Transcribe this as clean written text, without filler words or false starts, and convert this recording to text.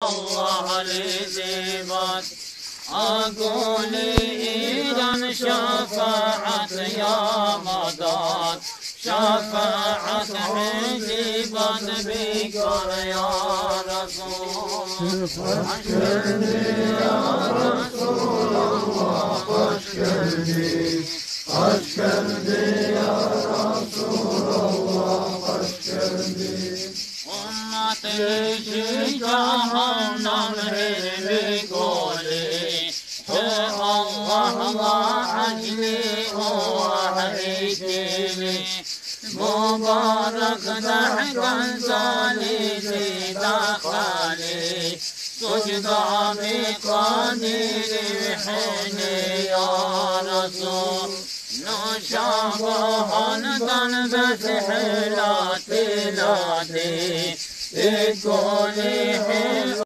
الله لزباد أقول إذا شفاعة يا مداد شفاعة حجبا بكر يا رسول Hoş geldin ya Resulallah, hoş geldin. Hoş geldin ya Resulallah, hoş geldin. Ümmeti cahandan hilmi goli Allah'la acli o ahitimi Mübarek dehken zalisi dakhali Sucda bi kadiri hini ya Resul Nuşabahandan besihla tiladi İkoli